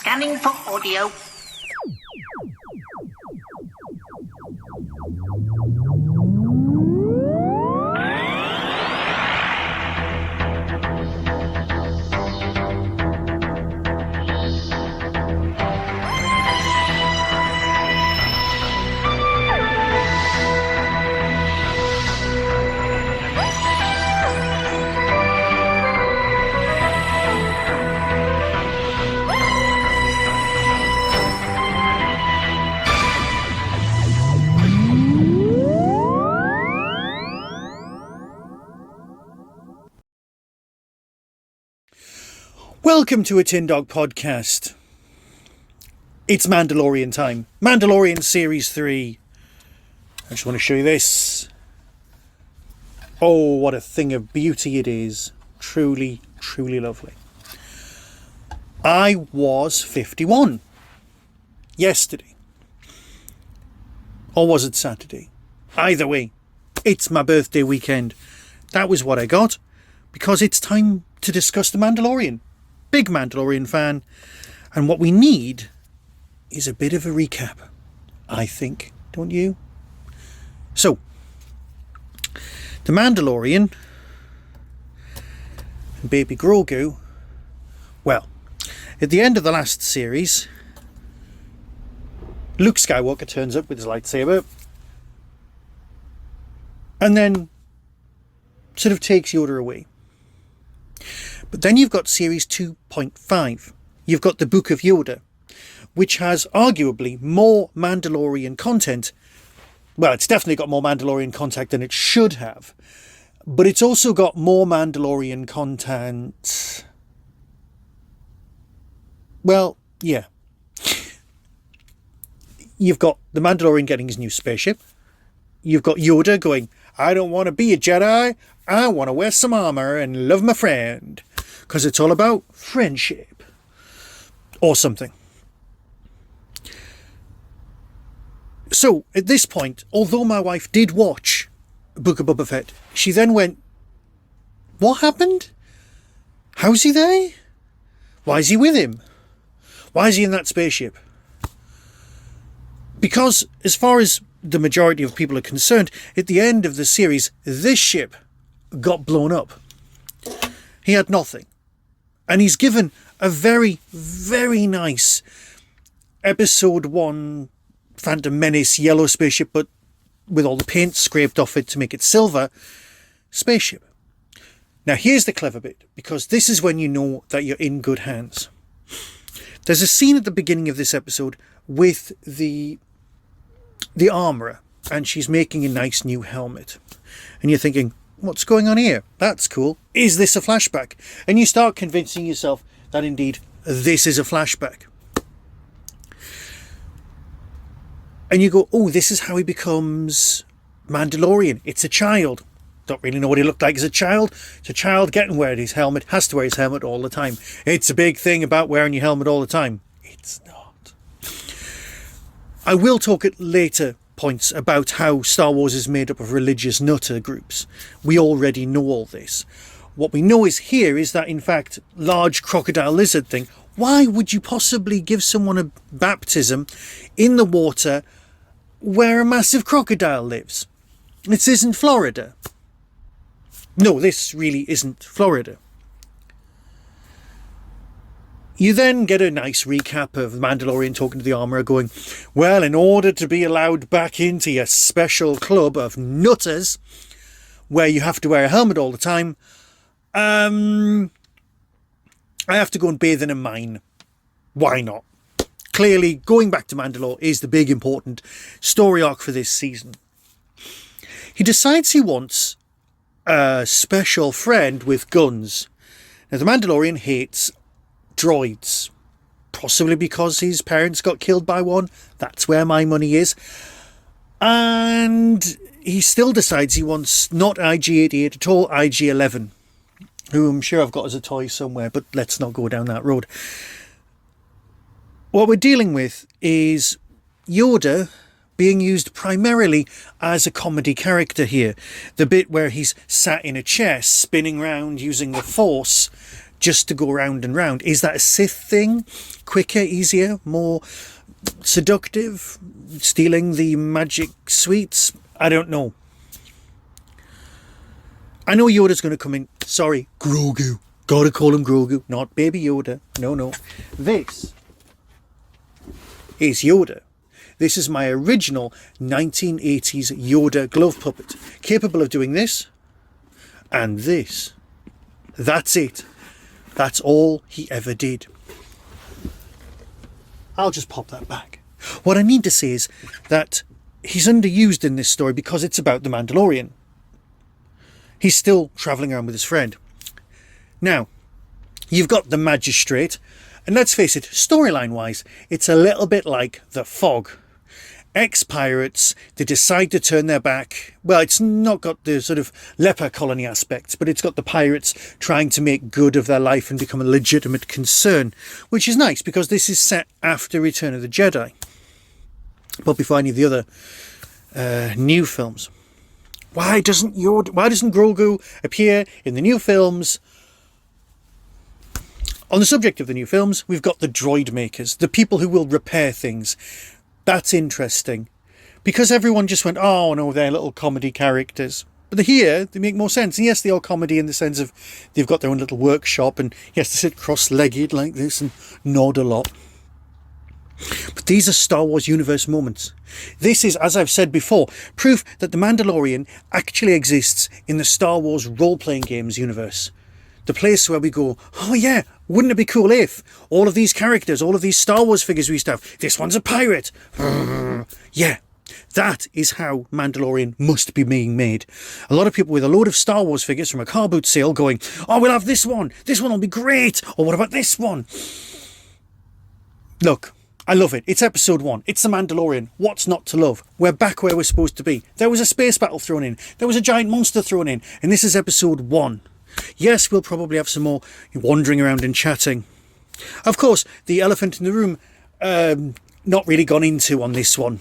Scanning for audio. Welcome to a Tin Dog podcast. It's Mandalorian time. Mandalorian Series 3. I just want to show you this. Oh, what a thing of beauty it is. Truly, truly lovely. I was 51 yesterday. Or was it Saturday? Either way, it's my birthday weekend. That was what I got, because it's time to discuss The Mandalorian. Big Mandalorian fan, and what we need is a bit of a recap, I think, don't you? So, The Mandalorian and Baby Grogu. Well, at the end of the last series, Luke Skywalker turns up with his lightsaber and then sort of takes Yoda away. But then you've got Series 2.5. You've got the Book of Yoda, which has arguably more Mandalorian content. Well, it's definitely got more Mandalorian content than it should have. But it's also got more Mandalorian content. Well, yeah. You've got the Mandalorian getting his new spaceship. You've got Yoda going, I don't want to be a Jedi. I want to wear some armor and love my friend. Because it's all about friendship. Or something. So, at this point, although my wife did watch Book of Boba Fett, she then went, what happened? How's he there? Why is he with him? Why is he in that spaceship? Because, as far as the majority of people are concerned, at the end of the series, this ship got blown up. He had nothing. And he's given a very, very nice Episode 1 Phantom Menace yellow spaceship, but with all the paint scraped off it to make it silver spaceship. Now here's the clever bit, because this is when you know that you're in good hands. There's a scene at the beginning of this episode with the armourer, and she's making a nice new helmet. And you're thinking, what's going on here? That's cool. Is this a flashback? And you start convincing yourself that indeed this is a flashback. And you go, oh, this is how he becomes Mandalorian. It's a child. Don't really know what he looked like as a child. It's a child getting wearing his helmet. Has to wear his helmet all the time. It's a big thing about wearing your helmet all the time. It's not. I will talk at later points about how Star Wars is made up of religious nutter groups. We already know all this. What we know is here is that, in fact, large crocodile lizard thing. Why would you possibly give someone a baptism in the water where a massive crocodile lives? This isn't Florida. No, this really isn't Florida. You then get a nice recap of the Mandalorian talking to the armourer going, well, in order to be allowed back into your special club of nutters, where you have to wear a helmet all the time, I have to go and bathe in a mine. Why not? Clearly, going back to Mandalore is the big important story arc for this season. He decides he wants a special friend with guns. Now, the Mandalorian hates droids, possibly because his parents got killed by one. That's where my money is. And he still decides he wants not IG-88 at all, IG-11, who I'm sure I've got as a toy somewhere, but let's not go down that road. What we're dealing with is Yoda being used primarily as a comedy character here. The bit where he's sat in a chair spinning round using the Force just to go round and round. Is that a Sith thing? Quicker, easier, more seductive? Stealing the magic sweets? I don't know. I know Yoda's going to come in. Sorry, Grogu. Gotta call him Grogu, not Baby Yoda. No. This is Yoda. This is my original 1980s Yoda glove puppet, capable of doing this and this. That's it. That's all he ever did. I'll just pop that back. What I need to say is that he's underused in this story because it's about the Mandalorian. He's still travelling around with his friend. Now, you've got the Magistrate, and let's face it, storyline-wise, it's a little bit like The Fog. Ex-pirates, they decide to turn their back. Well, it's not got the sort of leper colony aspects, but it's got the pirates trying to make good of their life and become a legitimate concern, which is nice because this is set after Return of the Jedi, but before any of the other new films. Why doesn't Grogu appear in the new films? On the subject of the new films, we've got the droid makers, the people who will repair things. That's interesting. Because everyone just went, oh no, they're little comedy characters. But here, they make more sense. And yes, they are comedy in the sense of they've got their own little workshop and yes, they sit cross-legged like this and nod a lot. But these are Star Wars universe moments. This is, as I've said before, proof that the Mandalorian actually exists in the Star Wars role-playing games universe. The place where we go, oh yeah, wouldn't it be cool if all of these characters, all of these Star Wars figures we used to have, this one's a pirate. Yeah, that is how Mandalorian must be being made. A lot of people with a load of Star Wars figures from a car boot sale going, oh, we'll have this one will be great. Or what about this one? Look, I love it. It's episode 1. It's the Mandalorian. What's not to love? We're back where we're supposed to be. There was a space battle thrown in. There was a giant monster thrown in. And this is episode 1. Yes, we'll probably have some more wandering around and chatting. Of course, the elephant in the room, not really gone into on this one.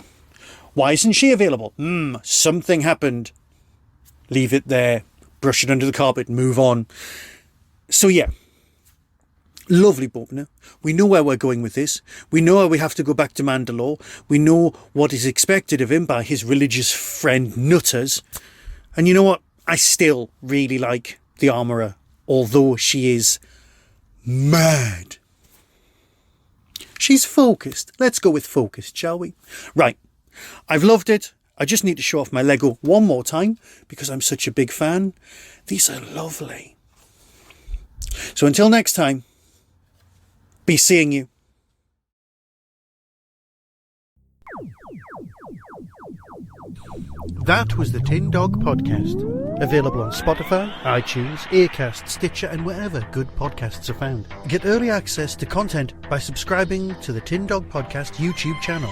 Why isn't she available? Something happened. Leave it there. Brush it under the carpet. Move on. So yeah. Lovely Bobna. We know where we're going with this. We know how we have to go back to Mandalore. We know what is expected of him by his religious friend Nutters. And you know what? I still really like the Armourer, although she is mad. She's focused. Let's go with focused, shall we? Right. I've loved it. I just need to show off my Lego one more time because I'm such a big fan. These are lovely. So until next time, be seeing you. That was the Tin Dog Podcast. Available on Spotify, iTunes, Acast, Stitcher and wherever good podcasts are found. Get early access to content by subscribing to the Tin Dog Podcast YouTube channel.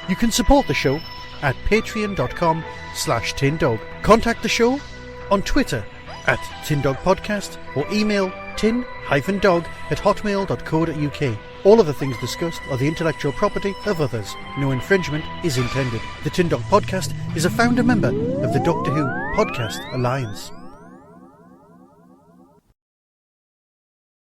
You can support the show at patreon.com/tindog. Contact the show on Twitter at tindogpodcast or email tin-dog@hotmail.co.uk. All of the things discussed are the intellectual property of others. No infringement is intended. The Tin Dog Podcast is a founder member of the Doctor Who Podcast Alliance.